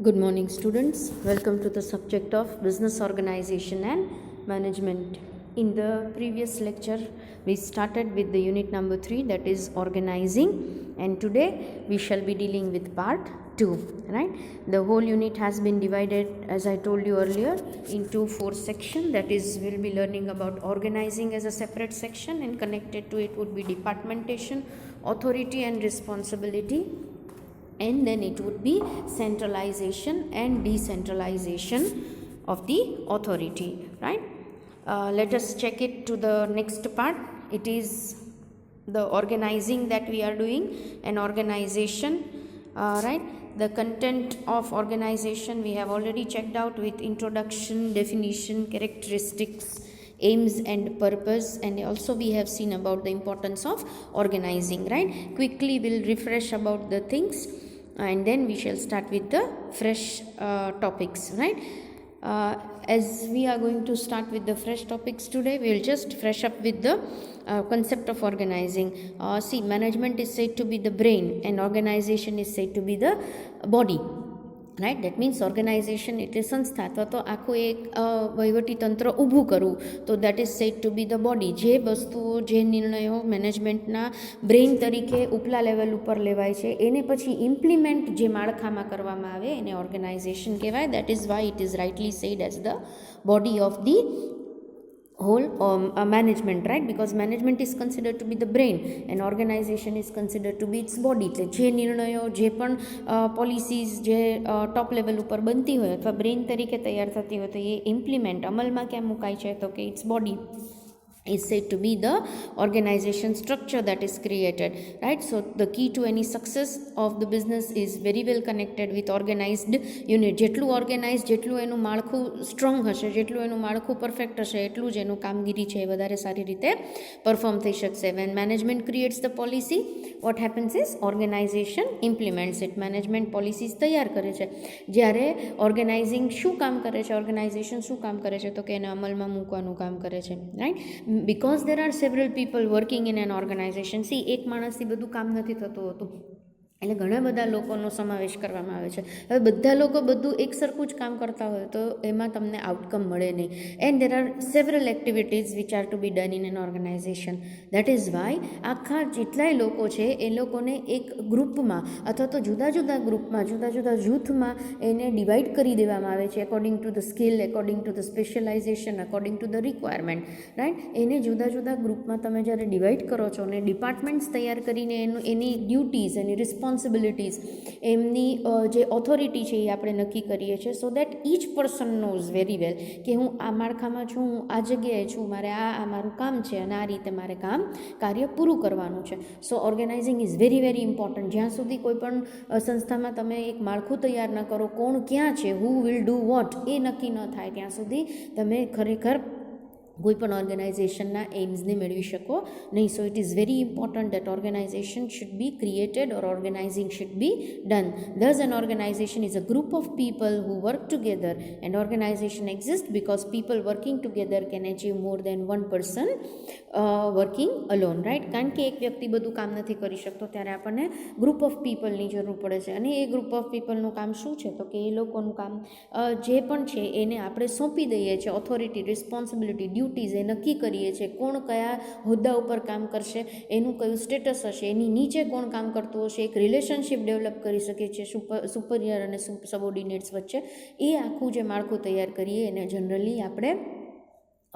Good morning, students. Welcome to the subject of business organization and management. In the previous lecture, we started with the unit number 3, that is organizing, and today we shall be dealing with part 2. Right? The whole unit has been divided, as I told you earlier, into 4 sections. That is, we'll be learning about organizing as a separate section, and connected to it would be departmentation, authority and responsibility, and then it would be centralization and decentralization of the authority. Right? Let us check it to the next part. It is the organizing that we are doing, an organization. Right? The content of organization we have already checked out with introduction, definition, characteristics, aims and purpose, and also we have seen about the importance of organizing. Right? Quickly we'll refresh about the things, and then we shall start with the fresh topics. Right? As we are going to start with the fresh topics today, we will just fresh up with the concept of organizing. See, management is said to be the brain and organization is said to be the body. Right, that means organization એટલે સંસ્થા અથવા તો આખું એક વહીવટી તંત્ર ઊભું કરવું, તો that is said to B the body. જે વસ્તુઓ, જે નિર્ણયો મેનેજમેન્ટના બ્રેઇન તરીકે ઉપલા લેવલ ઉપર લેવાય છે, એને પછી ઇમ્પ્લિમેન્ટ જે માળખામાં કરવામાં આવે એને ઓર્ગેનાઇઝેશન કહેવાય. That is why it is rightly said as the body of the whole management, right? Because management is considered to be the brain and organization is considered to be its body. એટલે જે નિર્ણયો, જે પણ policies જે top level ઉપર બનતી હોય અથવા બ્રેઇન તરીકે તૈયાર થતી હોય, તો એ ઇમ્પ્લિમેન્ટ અમલમાં ક્યાં મુકાય છે, તો કે its body is said to be the organization structure that is created. Right? So the key to any success of the business is very well connected with organized unit. જેટલું ઓર્ગેનાઇઝ, જેટલું એનું માળખું સ્ટ્રોંગ હશે, જેટલું એનું માળખું perfect હશે, એટલું જ એનું કામગીરી છે એ વધારે સારી રીતે પરફોર્મ થઈ શકશે. When management creates the policy, what happens is organization implements it. Management policies તૈયાર કરે છે, જ્યારે ઓર્ગેનાઇઝિંગ શું કામ કરે છે, ઓર્ગેનાઇઝેશન શું કામ કરે છે, તો કે એને અમલમાં મૂકવાનું કામ કરે છે. Right? because there are several people working in an organization. See, એક માણસથી બધું કામ નથી થતું હોતું, એટલે ઘણા બધા લોકોનો સમાવેશ કરવામાં આવે છે. હવે બધા લોકો બધું એક સરખું જ કામ કરતા હોય તો એમાં તમને આઉટકમ મળે નહીં. And there are several activities which are to be done in an organization. That is why આખા જેટલાય લોકો છે એ લોકોને એક ગ્રુપમાં અથવા તો જુદા જુદા ગ્રુપમાં, જુદા જુદા જૂથમાં એને ડિવાઈડ કરી દેવામાં આવે છે, according to the skill, according to the specialisation, according to the requirement. Right? એને જુદા જુદા ગ્રુપમાં તમે જ્યારે ડિવાઈડ કરો છો અને ડિપાર્ટમેન્ટ્સ તૈયાર કરીને એની ડ્યુટીઝ, એની રિસ્પોન્સિબિલિટીઝ, એમની જે ઓથોરિટી છે એ આપણે નક્કી કરીએ છીએ, so that each person knows very well કે હું આ માળખામાં છું, હું આ જગ્યાએ છું, મારે આ મારું કામ છે અને આ રીતે મારે કાર્ય પૂરું કરવાનું છે. So organising is very very important. જ્યાં સુધી કોઈ પણ સંસ્થામાં તમે એક માળખું તૈયાર ન કરો, કોણ ક્યાં છે, હુ વિલ ડુ વોટ, એ નક્કી ન થાય ત્યાં સુધી તમે ખરેખર કોઈ પણ ઓર્ગેનાઇઝેશનના એમ્સને મેળવી શકો નહીં. So it is very important that organization should be created or organizing should be done. Thus an organization is a group of people who work together, and organization exists because people working together can achieve more than one person working alone. Right? કારણ કે એક વ્યક્તિ બધું કામ નથી કરી શકતો, ત્યારે આપણને ગ્રુપ ઓફ પીપલની જરૂર પડે છે. અને એ ગ્રુપ ઓફ પીપલનું કામ શું છે, તો કે એ લોકોનું કામ જે પણ છે એને આપણે સોંપી દઈએ છીએ. ઓથોરિટી, રિસ્પોન્સિબિલિટી, ડ્યુટીઝ એ નક્કી કરીએ છીએ. કોણ કયા હોદ્દા ઉપર કામ કરશે, એનું કયું સ્ટેટસ હશે, એની નીચે કોણ કામ કરતું હશે, એક રિલેશનશિપ ડેવલપ કરી શકીએ છીએ સુપરિયર અને સબઓર્ડિનેટ્સ વચ્ચે. એ આખું જે માળખું તૈયાર કરીએ એને જનરલી આપણે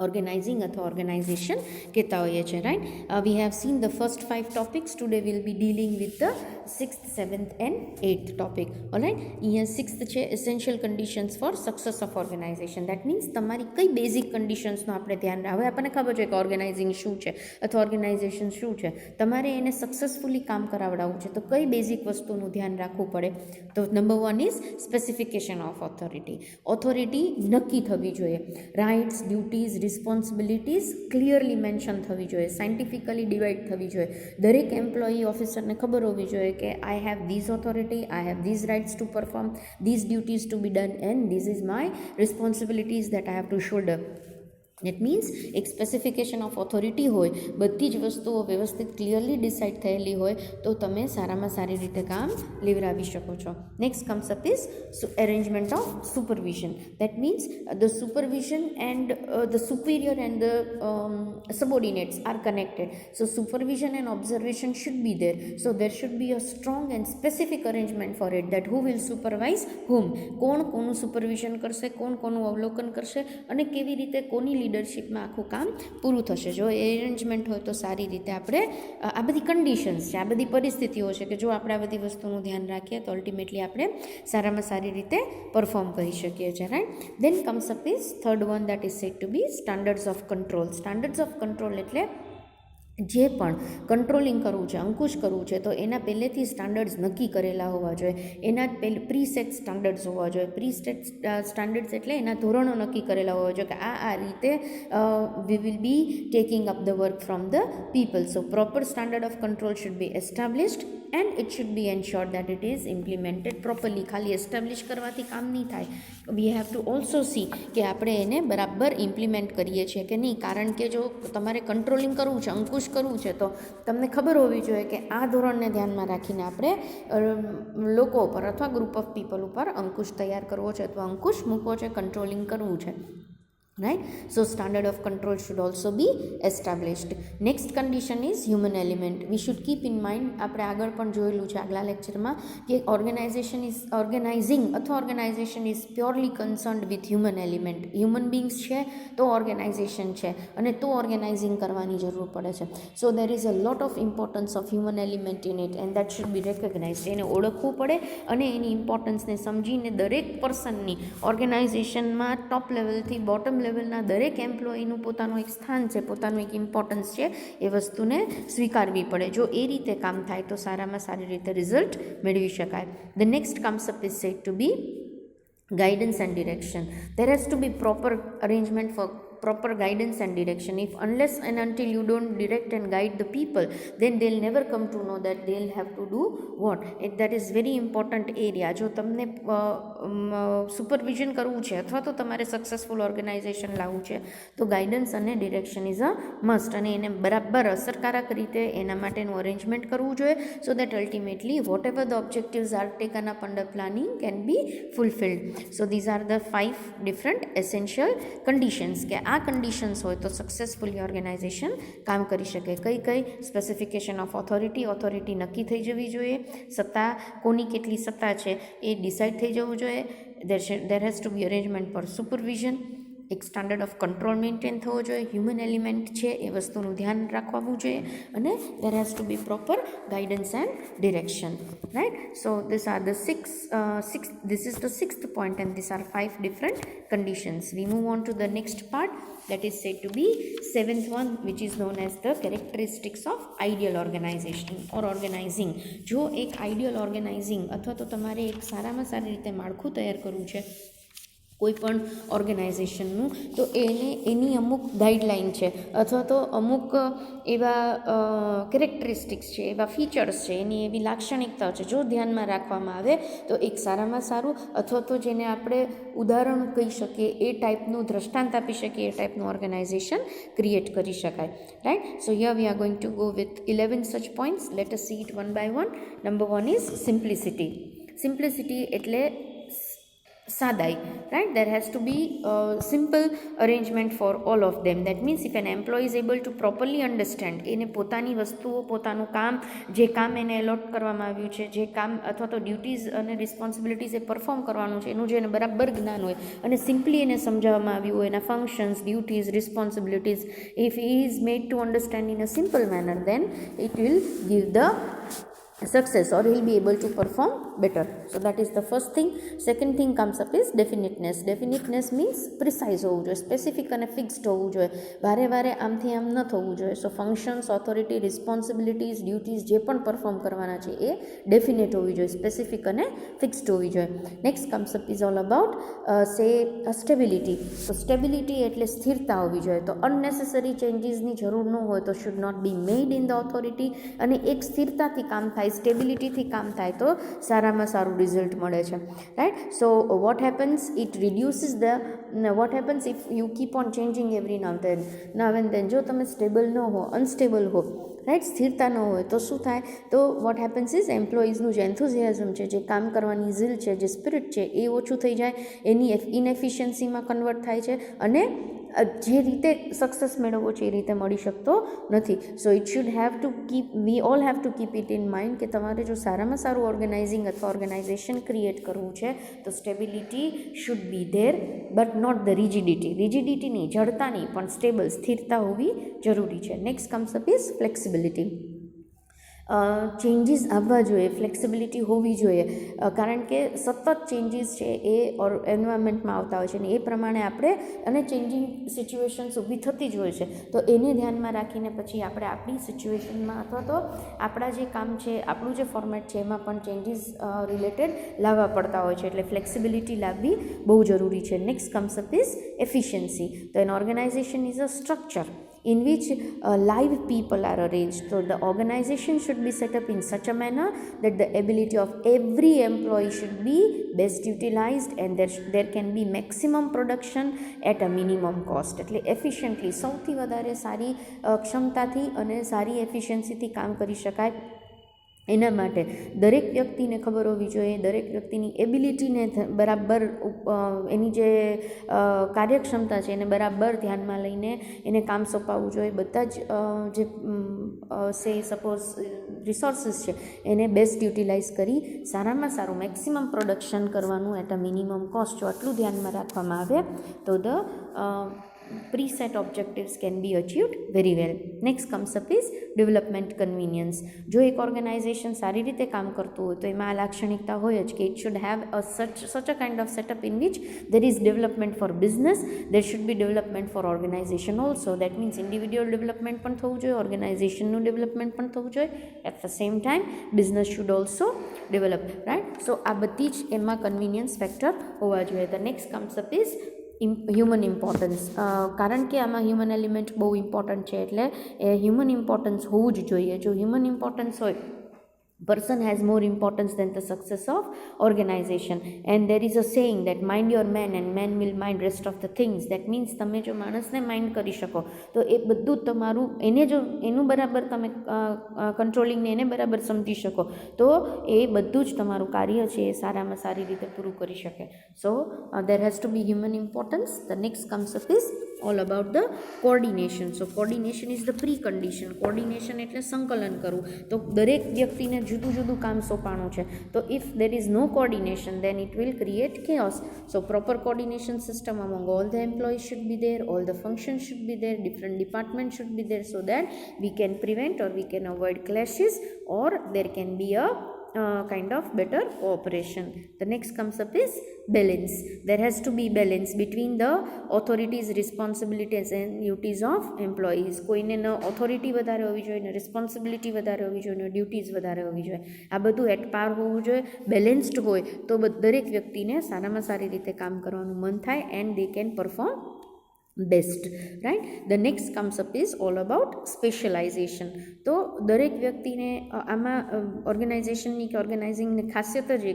ઓર્ગેનાઇઝિંગ અથવા ઓર્ગેનાઇઝેશન કહેતા હોઈએ છીએ. Right? We have seen the first 5 topics. Today will be dealing with the 6th, 7th and 8th topic. Alright? અહીંયા 6th છે essential conditions for success of organization. That means તમારી કઈ basic કન્ડિશન્સનો આપણે ધ્યાન રાખવું. હવે આપણને ખબર છે કે ઓર્ગેનાઇઝિંગ શું છે અથવા ઓર્ગેનાઇઝેશન શું છે, તમારે એને સક્સેસફુલી કામ કરાવડાવવું છે, તો કઈ બેઝિક વસ્તુનું ધ્યાન રાખવું પડે. તો number 1 is specification of authority. Authority નક્કી થવી જોઈએ. Rights, duties, responsibilities clearly mention થવી જોઈએ, સાયન્ટિફિકલી ડિવાઈડ થવી જોઈએ. દરેક એમ્પ્લોયી ઓફિસરને ખબર હોવી જોઈએ કે I have these authority, I have these rights to perform, these duties to be done, and these is my responsibilities that I have to shoulder. That means એક સ્પેસિફિકેશન ઓફ ઓથોરિટી હોય, બધી જ વસ્તુઓ વ્યવસ્થિત ક્લિયરલી ડિસાઇડ થયેલી હોય તો તમે સારામાં સારી રીતે કામ લેવડાવી શકો છો. Next comes up is arrangement of supervision. That means the supervision and the superior and the subordinates are connected. So supervision and observation should be there. So there should be a strong and specific arrangement for it, that who will supervise whom. કોણ કોનું supervision કરશે, કોણ કોનું અવલોકન કરશે અને કેવી રીતે કોની લીડરશિપમાં આખું કામ પૂરું થશે. જો એરેન્જમેન્ટ હોય તો સારી રીતે આપણે આ બધી કન્ડિશન્સ છે, આ બધી પરિસ્થિતિઓ છે કે જો આપણે આ બધી વસ્તુનું ધ્યાન રાખીએ તો અલ્ટિમેટલી આપણે સારામાં સારી રીતે પરફોર્મ કરી શકીએ છીએ, right. Then comes up is third one, that is said to be standards of control. Standards of control એટલે જે પણ કંટ્રોલિંગ કરવું છે, અંકુશ કરવું છે, તો એના પહેલેથી સ્ટાન્ડર્ડ્સ નક્કી કરેલા હોવા જોઈએ. એના પ્રીસેટ સ્ટાન્ડર્ડ્સ હોવા જોઈએ. પ્રીસેટ સ્ટાન્ડર્ડ્સ એટલે એના ધોરણો નક્કી કરેલા હોવા જોઈએ કે આ રીતે we will be taking up the work from the people. So proper standard of control should be established and it should be એન્શ્યોર્ડ that it is implemented properly. ખાલી એસ્ટાબ્લિશ કરવાથી કામ નહીં થાય. We have to also C કે આપણે એને બરાબર implement કરીએ છીએ કે નહીં. કારણ કે જો તમારે કંટ્રોલિંગ કરવું છે, અંકુશ કરવું છે, તો તમને ખબર હોવી જોઈએ કે આ ધોરણને ધ્યાનમાં રાખીને આપણે લોકો ઉપર અથવા ગ્રુપ ઓફ પીપલ ઉપર અંકુશ તૈયાર કરવો છે અથવા અંકુશ મૂકવો છે, કંટ્રોલિંગ કરવું છે, right. So standard of control should also be established. Next condition is human element. We should keep in mind, આપણે આગળ પણ જોયેલું છે આગલા લેક્ચરમાં, કે ઓર્ગેનાઇઝેશન ઇઝ ઓર્ગેનાઇઝિંગ અથવા organisation is purely concerned with human element. Human beings છે તો ઓર્ગેનાઇઝેશન છે અને તો ઓર્ગેનાઇઝિંગ કરવાની જરૂર પડે છે. So there is a lot of importance of human element in it and that should be recognised. એને ઓળખવું પડે અને એની ઇમ્પોર્ટન્સને સમજીને દરેક પર્સનની ઓર્ગેનાઇઝેશનમાં ટોપ લેવલથી બોટમ લેવલના દરેક એમ્પ્લોયીનું પોતાનું એક સ્થાન છે, પોતાનું એક ઇમ્પોર્ટન્સ છે, એ વસ્તુને સ્વીકારવી પડે. જો એ રીતે કામ થાય તો સારામાં સારી રીતે રિઝલ્ટ મેળવી શકાય. The next comes up is said to be guidance and direction. There has to be proper arrangement for proper guidance and direction. If unless and until you don't direct and guide the people, then they'll never come to know that they'll have to do what. That is very important area. જો તમને supervision કરવું છે અથવા તો તમારે successful organisation લાવવું છે તો ગાઈડન્સ અને ડિરેક્શન ઇઝ અ મસ્ટ, અને એને બરાબર અસરકારક રીતે એના માટેનું અરેન્જમેન્ટ કરવું જોઈએ so that ultimately whatever the objectives are taken up under planning can be fulfilled. So these are the 5 different essential conditions કે આ કન્ડિશન્સ હોય તો સક્સેસફુલી ઓર્ગેનાઇઝેશન કામ કરી શકે. કઈ સ્પેસિફિકેશન ઓફ ઓથોરિટી નક્કી થઈ જવી જોઈએ. સત્તા, કોની કેટલી સત્તા છે એ ડિસાઇડ થઈ જવું જોઈએ. There has to be arrangement for supervision. એક સ્ટાન્ડર્ડ ઓફ કંટ્રોલ મેન્ટેન થવો જોઈએ. હ્યુમન એલિમેન્ટ છે એ વસ્તુનું ધ્યાન રાખવું જોઈએ અને there has to be proper guidance and direction, right. So this is the sixth point and these are 5 different conditions. We move on to the next part, that is said to be 7th one, which is known as the characteristics of ideal organization or organizing. જો એક ideal organising અથવા તો તમારે એક સારામાં સારી રીતે માળખું તૈયાર કરવું છે કોઈ પણ ઓર્ગેનાઇઝેશનનું, તો એની અમુક ગાઈડલાઇન છે અથવા તો અમુક એવા કેરેક્ટરિસ્ટિક્સ છે, એવા ફીચર્સ છે, એની એવી લાક્ષણિકતાઓ છે, જો ધ્યાનમાં રાખવામાં આવે તો એક સારામાં સારું અથવા તો જેને આપણે ઉદાહરણ કહી શકીએ એ ટાઈપનું દ્રષ્ટાંત આપી શકીએ એ ટાઈપનું ઓર્ગેનાઇઝેશન ક્રિએટ કરી શકાય, right. So here we are going to go with 11 such points. Let us see it one by one. Number 1 is simplicity. Simplicity એટલે સાદાઈ, right. There has to be a simple arrangement for all of them. That means if an employee is able to properly understand, એને પોતાની વસ્તુઓ, પોતાનું કામ, જે કામ એને allot કરવામાં આવ્યું છે, જે કામ અથવા તો ડ્યુટીઝ અને રિસ્પોન્સિબિલિટીઝ એ પરફોર્મ કરવાનું છે એનું જે એને બરાબર જ્ઞાન હોય અને સિમ્પલી એને સમજાવવામાં આવ્યું હોય એના functions, duties, responsibilities, if he is made to understand in a simple manner, then it will give the success or he'll be able to perform better. So that is the first thing. Second thing comes up is definiteness. Definiteness means precise હોવું જોઈએ, specific અને fixed હોવું જોઈએ, વારે આમથી આમ ન થવું જોઈએ. સો ફંક્શન્સ, ઓથોરિટી, રિસ્પોન્સિબિલિટીઝ, ડ્યુટીઝ જે પણ પરફોર્મ કરવાના છે એ ડેફિનેટ હોવી જોઈએ, સ્પેસિફિક અને ફિક્સ્ડ હોવી જોઈએ. Next comes up is all about stability. તો સ્ટેબિલિટી એટલે સ્થિરતા હોવી જોઈએ. તો અનનેસેસરી ચેન્જીસની જરૂર ન હોય તો should not be made in the authority, અને એક સ્થિરતાથી કામ થાય, તમારે સ્ટેબિલિટીથી કામ થાય તો સારામાં સારું રિઝલ્ટ મળે છે, right. So what happens, it reduces what happens if you keep on changing every now and then. જો તમે સ્ટેબલ ન હો, અનસ્ટેબલ હો, રાઈટ, સ્થિરતા ન હોય તો શું થાય? તો વોટ હેપન્સ ઇઝ એમ્પ્લોઈઝનું જે એન્થુઝિયાઝમ છે, જે કામ કરવાની ઝીલ છે, જે સ્પિરિટ છે, એ ઓછું થઈ જાય, એની ઇનએફિશિયન્સીમાં કન્વર્ટ થાય છે અને જે રીતે સક્સેસ મેળવવો છે એ રીતે મળી શકતો નથી. So it should have to we all have to keep it in mind કે તમારે જો સારામાં સારું ઓર્ગેનાઇઝિંગ અથવા ઓર્ગેનાઇઝેશન ક્રિએટ કરવું છે તો stability should be there, but not the rigidity નહીં, જડતા નહીં, પણ સ્ટેબલ, સ્થિરતા હોવી જરૂરી છે. Next comes up is flexibility. Changes આવવા જોઈએ, ફ્લેક્સિબિલિટી હોવી જોઈએ, કારણ કે સતત ચેન્જીસ છે એ એન્વાયરમેન્ટમાં આવતા હોય છે અને એ પ્રમાણે આપણે અને ચેન્જિંગ સિચ્યુએશન્સ ઊભી થતી જ હોય છે, તો એને ધ્યાનમાં રાખીને પછી આપણે આપણી સિચ્યુએશનમાં અથવા તો આપણા જે કામ છે, આપણું જે ફોર્મેટ છે એમાં પણ ચેન્જીસ રિલેટેડ લાવવા પડતા હોય છે, એટલે ફ્લેક્સિબિલિટી લાવવી બહુ જરૂરી છે. Next comes up is efficiency. તો an organisation is a structure in which live people are arranged. So the organization should be set up in such a manner that the ability of every employee should be best utilized and there can be maximum production at a minimum cost. એટલે efficiently, સૌથી વધારે સારી ક્ષમતાથી અને સારી એફિશિયન્સીથી કામ કરી શકાય, એના માટે દરેક વ્યક્તિને ખબર હોવી જોઈએ, દરેક વ્યક્તિની એબિલિટીને બરાબર, એની જે કાર્યક્ષમતા છે એને બરાબર ધ્યાનમાં લઈને એને કામ સોંપાવવું જોઈએ. બધા જ જે સપોઝ રિસોર્સિસ છે એને બેસ્ટ યુટિલાઇઝ કરી સારામાં સારું મેક્સિમમ પ્રોડક્શન કરવાનું એટ અ મિનિમમ કોસ્ટ. જો આટલું ધ્યાનમાં રાખવામાં આવે તો preset objectives can be achieved very well. Next comes up is development convenience. જો એક ઓર્ગેનાઇઝેશન સારી રીતે કામ કરતું હોય તો એમાં આ લાક્ષણિકતા હોય જ કે it should have such a kind of setup in which there is development for business, there should be development for organization also. That means individual development પણ થવું જોઈએ, ઓર્ગેનાઇઝેશનનું ડેવલપમેન્ટ પણ થવું જોઈએ, at the same time business should also develop, right? So આ બધી જ એમાં કન્વિનિયન્સ ફેક્ટર હોવા જોઈએ. The next comes up is human importance. કારણ કે આમાં હ્યુમન એલિમેન્ટ બહુ ઇમ્પોર્ટન્ટ છે, એટલે એ હ્યુમન ઇમ્પોર્ટન્સ હોવું જ જોઈએ. જો હ્યુમન ઇમ્પોર્ટન્સ હોય, person has more importance than the success of organization, and there is a saying that mind your man and man will mind rest of the things. That means તમે જો માણસને mind કરી શકો તો એ બધું તમારું, એને જો એનું બરાબર તમે કંટ્રોલિંગને એને બરાબર સમજી શકો તો એ બધું જ તમારું કાર્ય છે એ સારામાં સારી રીતે પૂરું કરી શકે. સો there has to be human importance. The next concept is all about the coordination. So coordination is the precondition. coordination એટલે સંકલન કરવું. તો દરેક વ્યક્તિને જુદું જુદું કામ સોંપાણું છે, તો if there is no coordination then it will create chaos. So proper coordination system among all the employees should be there, all the functions should be there, different departments should be there, so that we can prevent or we can avoid clashes or there can be a kind of better cooperation. The next comes up is balance. There has to be balance between the authorities, responsibilities and duties of employees. કોઈને ન authority વધારે હોવી જોઈએ, ને responsibility વધારે હોવી જોઈએ, ને ડ્યુટીઝ વધારે હોવી જોઈએ. આ બધું એટ પાર હોવું જોઈએ, બેલેન્સ્ડ હોય તો દરેક વ્યક્તિને સારામાં સારી રીતે કામ કરવાનું મન થાય and they can perform best, right. The next comes up is all about specialisation. તો દરેક વ્યક્તિને આમાં ઓર્ગેનાઇઝેશનની કે ઓર્ગેનાઇઝિંગની ખાસિયત જ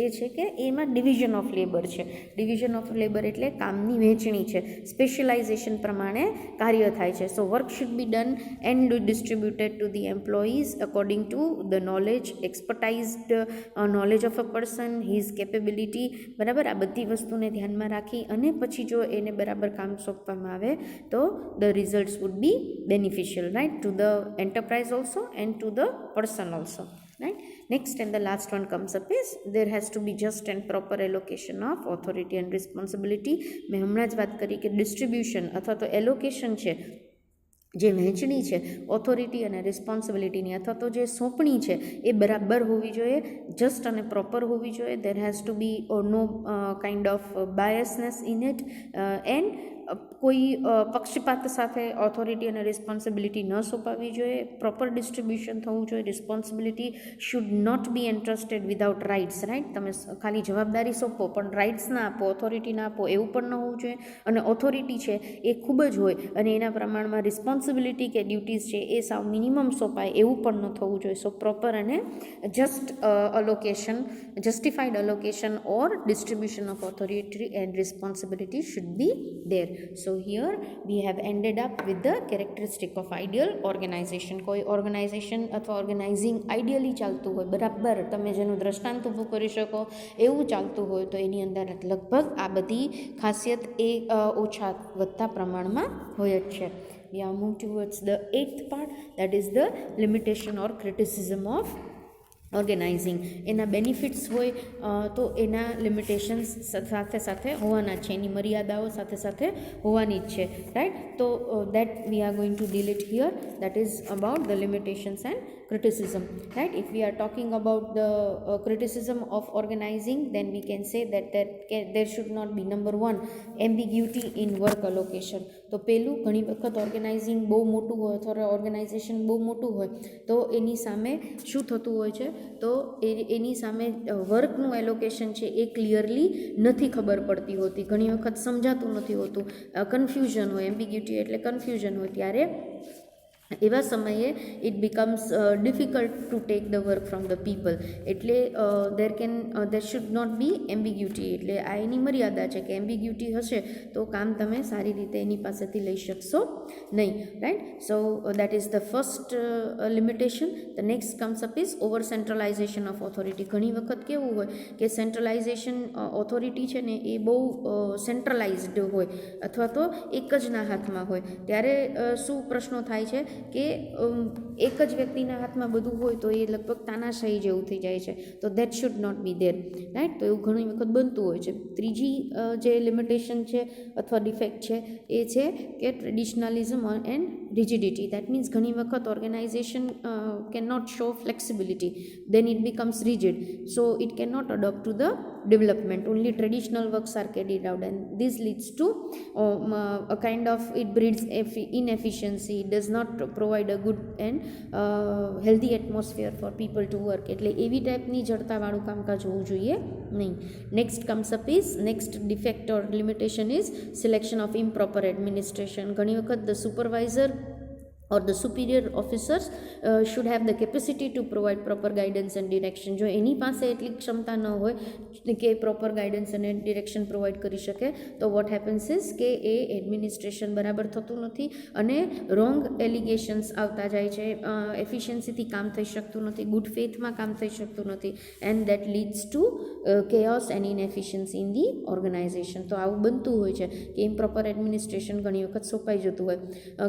એ છે કે એમાં ડિવિઝન ઓફ લેબર છે. ડિવિઝન ઓફ લેબર એટલે કામની વહેંચણી છે, સ્પેશિયલાઇઝેશન પ્રમાણે કાર્ય થાય છે. So work should be done and distributed to the employees according to the knowledge, expertised knowledge of a person, his capability, બરાબર. આ બધી વસ્તુને ધ્યાનમાં રાખી અને પછી જો એને બરાબર કામ સોંપવામાં આવે તો the results would be beneficial, right, to the enterprise also and to the person also, right. Next and the last one comes up is there has to be just and proper allocation of authority and responsibility. મેં હમણાં જ વાત કરી કે distribution અથવા તો allocation છે, જે વહેંચણી છે ઓથોરિટી અને રિસ્પોન્સિબિલિટીની અથવા તો જે સોંપણી છે એ બરાબર હોવી જોઈએ, જસ્ટ અને પ્રોપર હોવી જોઈએ. There has to be no kind of biasness in it and કોઈ પક્ષપાત સાથે ઓથોરિટી અને રિસ્પોન્સિબિલિટી ન સોંપવી જોઈએ. પ્રોપર ડિસ્ટ્રીબ્યુશન થવું જોઈએ. Responsibility should not be entrusted without rights, right. તમે ખાલી જવાબદારી સોંપો પણ રાઇટ્સ ના આપો, ઓથોરિટી ના આપો, એવું પણ ન હોવું જોઈએ. અને ઓથોરિટી છે એ ખૂબ જ હોય અને એના પ્રમાણમાં રિસ્પોન્સિબિલિટી કે ડ્યુટીઝ છે એ સાવ મિનિમમ સોંપાય એવું પણ ન થવું જોઈએ. સો પ્રોપર અને justified allocation or distribution of authority and responsibility should be there. So here we have ended up with the characteristic of ideal organization. કોઈ ઓર્ગેનાઇઝેશન અથવા ઓર્ગેનાઇઝિંગ આઈડિયલી ચાલતું હોય, બરાબર તમે જેનું દ્રષ્ટાંત ઊભું કરી શકો એવું ચાલતું હોય તો એની અંદર લગભગ આ બધી ખાસિયત એ ઓછા વધતા પ્રમાણમાં હોય જ છે. We are moving towards the 8th part, that is the limitation or criticism of organising. એના બેનિફિટ્સ હોય તો એના લિમિટેશન્સ સાથે સાથે હોવાના છે, એની મર્યાદાઓ સાથે સાથે હોવાની જ છે, રાઈટ. તો that we are going to deal it here. That is about the limitations and criticism, right. If we are talking about the criticism of organizing, then we can say that there should not be, number one, ambiguity in work allocation. તો પેલું, ઘણી વખત organising બહુ મોટું હોય અથવા organisation બહુ મોટું હોય તો એની સામે શું થતું હોય છે, તો એની સામે વર્કનું એલોકેશન છે એ ક્લિયરલી નથી ખબર પડતી હોતી, ઘણી વખત સમજાતું નથી હોતું, કન્ફ્યુઝન હોય. એમ્બિગ્યુટી એટલે કન્ફ્યુઝન હોય. ત્યારે એવા સમયે it becomes difficult to take the work from the people. એટલે દેર શુડ નોટ બી એમ્બિગ્યુટી. એટલે આ એની મર્યાદા છે કે એમ્બિગ્યુટી હશે તો કામ તમે સારી રીતે એની પાસેથી લઈ શકશો નહીં, right. So that is the first limitation. The next comes up is over centralisation of authority. ઘણી વખત કેવું હોય કે સેન્ટ્રલાઇઝેશન ઓથોરિટી છે ને એ બહુ સેન્ટ્રલાઇઝડ હોય અથવા તો એક જ ના હાથમાં હોય. ત્યારે શું પ્રશ્નો થાય છે કે એક જ વ્યક્તિના હાથમાં બધું હોય તો એ લગભગ તાનાશાહી જેવું થઈ જાય છે. તો that should not be there, right. તો એવું ઘણી વખત બનતું હોય છે. ત્રીજી જે લિમિટેશન છે અથવા ડિફેક્ટ છે એ છે કે traditionalism and rigidity. That means ઘણી વખત organization can not show flexibility, then it becomes rigid. So it can not adopt to the development. Only traditional works are carried out and this leads to a kind of, it breeds inefficiency. It does not provide a good and healthy atmosphere for people to work. એટલે એવી ટાઈપની જડતાવાળું કામકાજ હોવું જોઈએ નહીં. Next comes up is, next defect or limitation is selection of improper administration. ઘણી વખત the supervisor or the superior officers should have the capacity to provide proper guidance and direction. જો એની પાસે એટલી ક્ષમતા ન હોય કે પ્રોપર ગાઈડન્સ અને ડિરેક્શન પ્રોવાઈડ કરી શકે તો વોટ હેપન્સ ઇઝ કે એ એડમિનિસ્ટ્રેશન બરાબર થતું નથી અને રોંગ એલિગેશન્સ આવતા જાય છે, એફિશિયન્સીથી કામ થઈ શકતું નથી, ગુડ ફેથમાં કામ થઈ શકતું નથી, and that leads to chaos and inefficiency in the organisation. તો આવું બનતું હોય છે કે ઇમ્પ્રોપર એડમિનિસ્ટ્રેશન ઘણી વખત સોંપાઈ જતું હોય.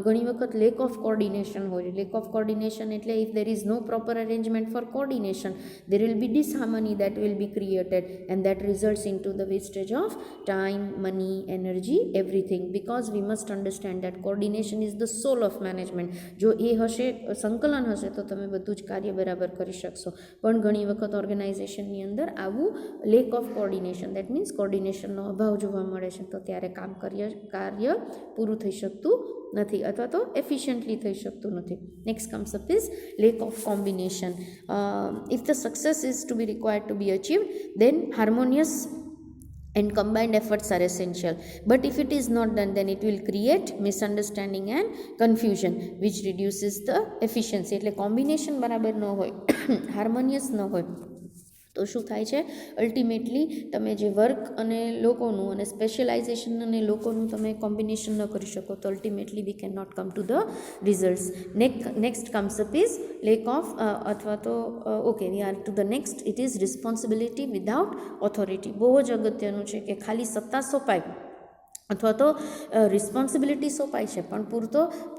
ઘણી વખત લેક ઓફ coordination હોય. lack of coordination એટલે if there is no proper arrangement for coordination, there will be disharmony that will be created and that results into the wastage of time, money, energy, everything, because we must understand that coordination is the soul of management. જો એ હશે, સંકલન હશે તો તમે બધું જ કાર્ય બરાબર કરી શકશો. પણ ઘણી વખત ઓર્ગેનાઇઝેશનની અંદર આવું lack of coordination, that means કોર્ડિનેશનનો અભાવ જોવા મળે છે તો ત્યારે કાર્ય પૂરું થઈ શકતું નથી અથવા તો એફિશિયન્ટલી થઈ શકતું નથી. Next comes up is lack of combination. If the success is to be required to be achieved, then harmonious and combined efforts are essential. But if it is not done, then it will create misunderstanding and confusion, which reduces the efficiency. એટલે combination બરાબર ન હોય, harmonious ન હોય તો શું થાય છે, અલ્ટિમેટલી તમે જે વર્ક અને લોકોનું અને સ્પેશિયલાઇઝેશન અને લોકોનું તમે કોમ્બિનેશન ન કરી શકો તો ultimately we can not come to the results. Next comes up is lack of અથવા તો okay we are to the next, it is responsibility without authority. બહુ જ અગત્યનું છે કે ખાલી સત્તા સોંપાય અથવા તો રિસ્પોન્સિબિલિટી સોંપાય છે પણ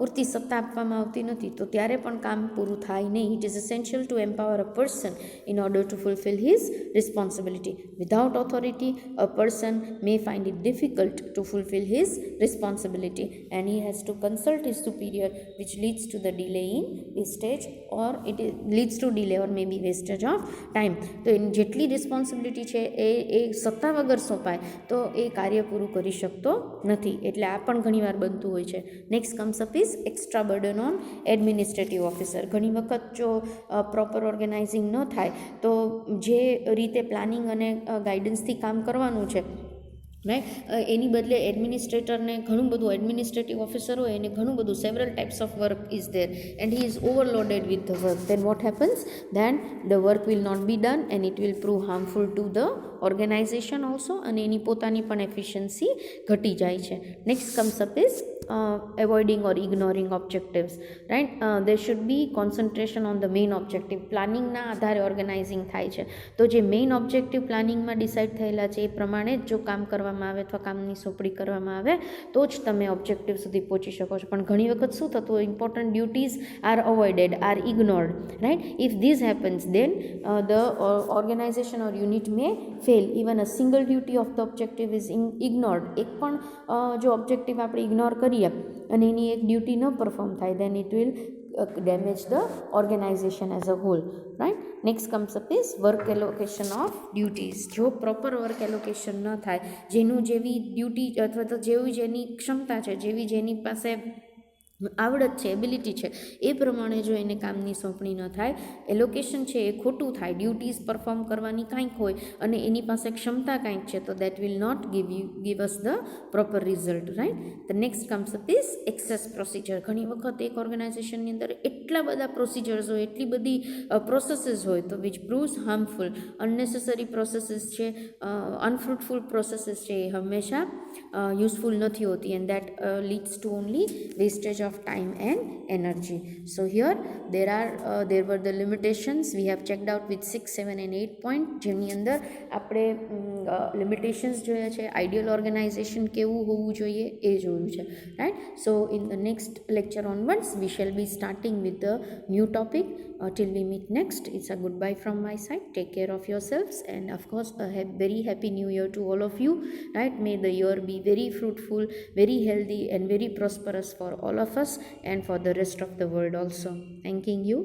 પૂરતી સત્તા આપવામાં આવતી નથી તો ત્યારે પણ કામ પૂરું થાય નહીં. It is essential to empower a person in order to fulfil his responsibility. Without authority a person may find it difficult to fulfil his responsibility and he has to consult his superior, which leads to the delay in wastage or it leads to delay or may be wastage of time. તો એની જેટલી responsibility છે એ સત્તા વગર સોંપાય તો એ કાર્ય પૂરું કરી શકતો નથી. એટલે આ પણ ઘણીવાર બનતું હોય છે. Next comes up is extra burden on administrative officer. ઘણી વખત જો પ્રોપર ઓર્ગેનાઇઝિંગ ન થાય તો જે રીતે પ્લાનિંગ અને ગાઈડન્સથી કામ કરવાનું છે, રાઈટ, એની બદલે એડમિનિસ્ટ્રેટરને ઘણું બધું, એડમિનિસ્ટ્રેટિવ ઓફિસર હોય એને ઘણું બધું, several types of work is there and he is overloaded with the work. Then what happens? Then the work will not be done and it will prove harmful to the organization also, અને એની પોતાની પણ efficiency ઘટી જાય છે. Next comes up is avoiding or ignoring objectives, right? There should be concentration on the main objective. પ્લાનિંગના આધારે organising થાય છે, તો જે મેઇન ઓબ્જેક્ટિવ પ્લાનિંગમાં ડિસાઇડ થયેલા છે એ પ્રમાણે જ જો કામ કરવામાં આવે અથવા કામની સોંપણી કરવામાં આવે તો જ તમે ઓબ્જેક્ટિવ સુધી પહોંચી શકો છો. પણ ઘણી વખત શું થતું હોય, important duties are avoided, are ignored, right. If this happens then the organisation or unit may fail. Even a single duty of the objective is ignored. એક પણ જો ઓબ્જેક્ટિવ આપણે ઇગ્નોર કરીએ અને એની એક ડ્યુટી ન પરફોર્મ થાય, then it will damage the organization as a whole, right? Next comes up is work allocation of duties. જો પ્રોપર વર્ક એલોકેશન ન થાય, જેનું જેવી ડ્યુટી અથવા તો જેવી જેની ક્ષમતા છે, જેવી જેની પાસે આવડત છે, એબિલિટી છે, એ પ્રમાણે જો એને કામની સોંપણી ન થાય, એલોકેશન છે એ ખોટું થાય, ડ્યુટીઝ પરફોર્મ કરવાની કાંઈક હોય અને એની પાસે ક્ષમતા કાંઈક છે, તો that will not give us the proper result, right. The next comes up is excess procedure. ઘણી વખત એક ઓર્ગેનાઇઝેશનની અંદર એટલા બધા પ્રોસિજર્સ હોય, એટલી બધી પ્રોસેસીસ હોય, તો વિચ પ્રૂવ્સ હાર્મફુલ. અનનેસેસરી પ્રોસેસીસ છે, અનફ્રુટફુલ પ્રોસેસીસ છે, એ હંમેશા યુઝફુલ નથી હોતી, and that leads two only wastage of time and energy. So here there were the limitations we have checked out with 6, 7 and 8 point, જેની અંદર આપણે લિમિટેશન્સ જોયા છે, આઈડિયલ ઓર્ગેનાઇઝેશન કેવું હોવું જોઈએ એ જોયું છે, right. So in the next lecture onwards we shall be starting with the new topic. Till we meet next, it's a goodbye from my side. Take care of yourselves and of course a very happy new year to all of you, right. May the year be very fruitful, very healthy and very prosperous for all of us and for the rest of the world also. Thanking you.